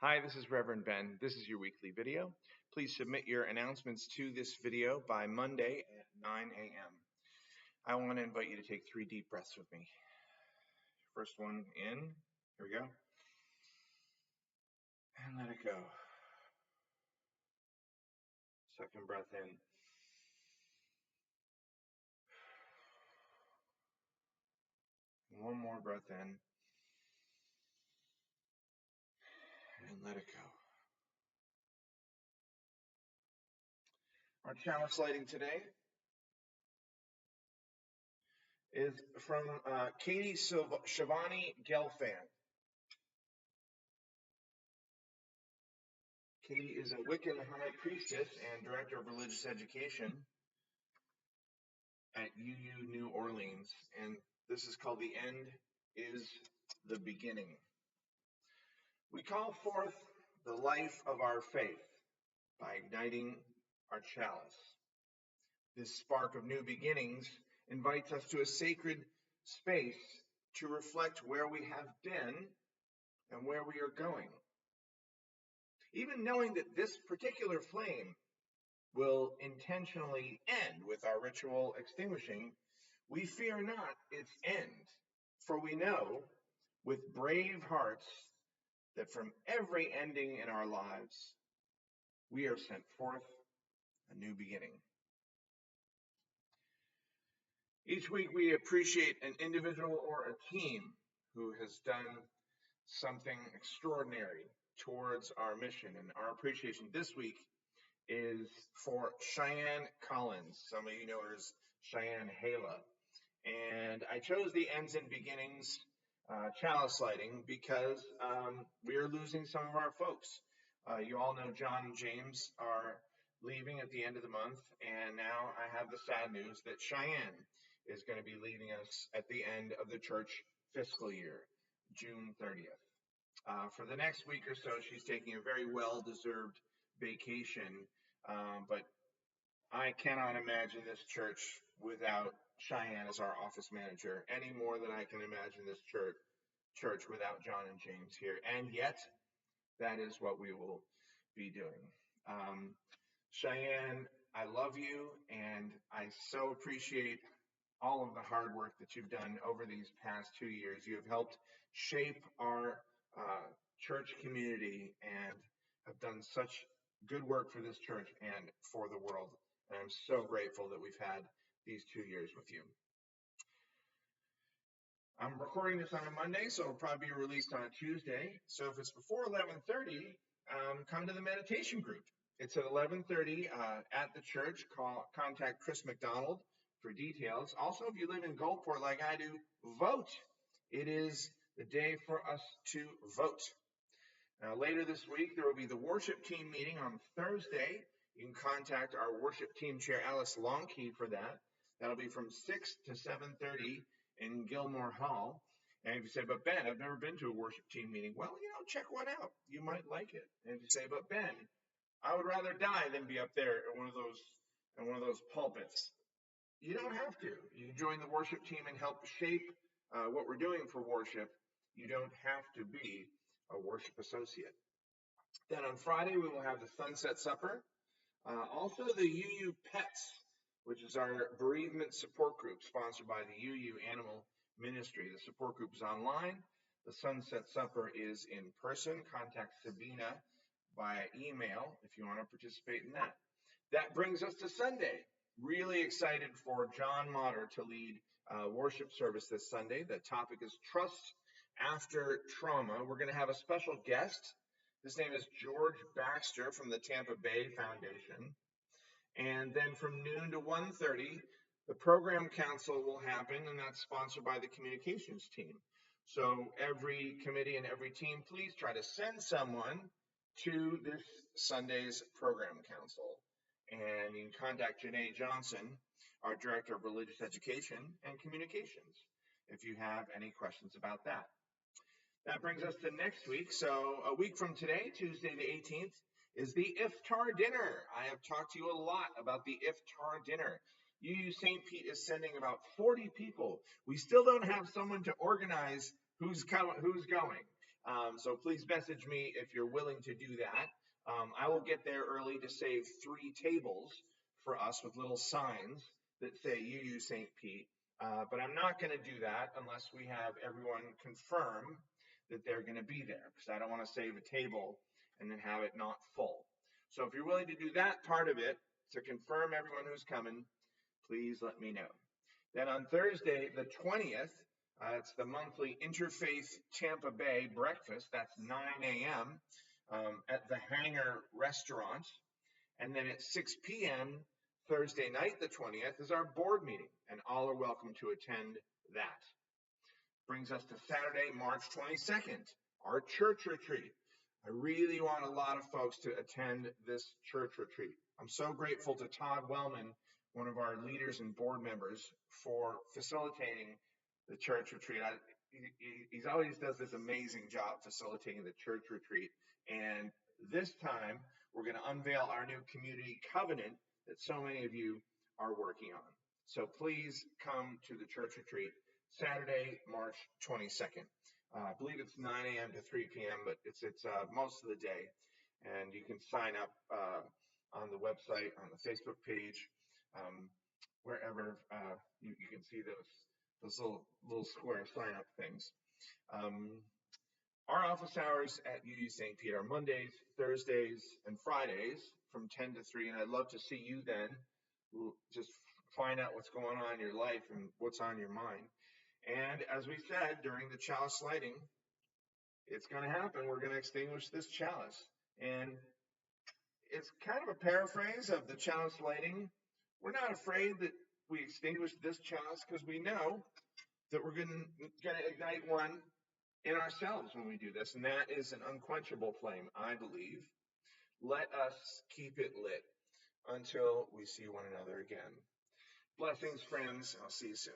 Hi, this is Reverend Ben. This is your weekly video. Please submit your announcements to this video by Monday at 9 a.m. I want to invite you to take 3 deep breaths with me. First one in, here we go, and let it go. Second breath in. One more breath in, and let it go. Our chalice lighting today is from Katie Shivani Gelfand. Katie is a Wiccan High Priestess and Director of Religious Education at UU New Orleans, and this is called The End is the Beginning. We call forth the life of our faith by igniting our chalice. This spark of new beginnings invites us to a sacred space to reflect where we have been and where we are going. Even knowing that this particular flame will intentionally end with our ritual extinguishing, we fear not its end, for we know with brave hearts that from every ending in our lives, we are sent forth a new beginning. Each week we appreciate an individual or a team who has done something extraordinary towards our mission. And our appreciation this week is for Cheyenne Collins. Some of you know her as Cheyenne Hala. And I chose the Ends and Beginnings chalice lighting because we are losing some of our folks. You all know John and James are leaving at the end of the month, and now I have the sad news that Cheyenne is going to be leaving us at the end of the church fiscal year, June 30th. For the next week or so, she's taking a very well-deserved vacation, but I cannot imagine this church without Cheyenne as our office manager any more than I can imagine this church without John and James here. And yet, that is what we will be doing. Cheyenne, I love you, and I so appreciate all of the hard work that you've done over these past 2 years. You have helped shape our church community and have done such good work for this church and for the world. And I'm so grateful that we've had these 2 years with you. I'm recording this on a Monday, so it'll probably be released on a Tuesday. So if it's before 11:30, come to the meditation group. It's at 11:30 at the church. Contact Chris McDonald for details. Also, if you live in Gulfport like I do, vote. It is the day for us to vote. Now, later this week, there will be the worship team meeting on Thursday. You can contact our worship team chair, Alice Longkey, for that. That'll be from 6 to 7:30 in Gilmore Hall. And if you say, but Ben, I've never been to a worship team meeting. Well, check one out. You might like it. And if you say, but Ben, I would rather die than be up there at one of those pulpits. You don't have to. You can join the worship team and help shape what we're doing for worship. You don't have to be a worship associate. Then on Friday, we will have the Sunset Supper. Also, the UU Pets, which is our bereavement support group sponsored by the UU Animal Ministry. The support group is online. The Sunset Supper is in person. Contact Sabina via email if you want to participate in that. That brings us to Sunday. Really excited for John Motter to lead worship service this Sunday. The topic is Trust After Trauma. We're going to have a special guest. His name is George Baxter from the Tampa Bay Foundation. And then from noon to 1:30, the program council will happen, and that's sponsored by the communications team. So every committee and every team, please try to send someone to this Sunday's program council. And you can contact Janae Johnson, our Director of Religious Education and Communications, if you have any questions about that. That brings us to next week. So a week from today, Tuesday the 18th, is the Iftar dinner. I have talked to you a lot about the Iftar dinner. UU St. Pete is sending about 40 people. We still don't have someone to organize who's going. So please message me if you're willing to do that. I will get there early to save 3 tables for us with little signs that say UU St. Pete. But I'm not going to do that unless we have everyone confirm that they're going to be there, because I don't want to save a table and then have it not full. So if you're willing to do that part of it to confirm everyone who's coming, please let me know. Then on Thursday, the 20th, it's the monthly Interfaith Tampa Bay breakfast. That's 9 a.m. At the Hangar Restaurant. And then at 6 p.m. Thursday night, the 20th, is our board meeting, and all are welcome to attend that. Brings us to Saturday, March 22nd, our church retreat. I really want a lot of folks to attend this church retreat. I'm so grateful to Todd Wellman, one of our leaders and board members, for facilitating the church retreat. He always does this amazing job facilitating the church retreat. And this time, we're going to unveil our new community covenant that so many of you are working on. So please come to the church retreat Saturday, March 22nd. I believe it's 9 a.m. to 3 p.m., but it's most of the day. And you can sign up on the website, on the Facebook page, wherever you can see those little square sign-up things. Our office hours at UU St. Pete are Mondays, Thursdays, and Fridays from 10 to 3, and I'd love to see you then. We'll just find out what's going on in your life and what's on your mind. And as we said, during the chalice lighting, it's going to happen. We're going to extinguish this chalice. And it's kind of a paraphrase of the chalice lighting. We're not afraid that we extinguish this chalice because we know that we're going to ignite one in ourselves when we do this. And that is an unquenchable flame, I believe. Let us keep it lit until we see one another again. Blessings, friends. I'll see you soon.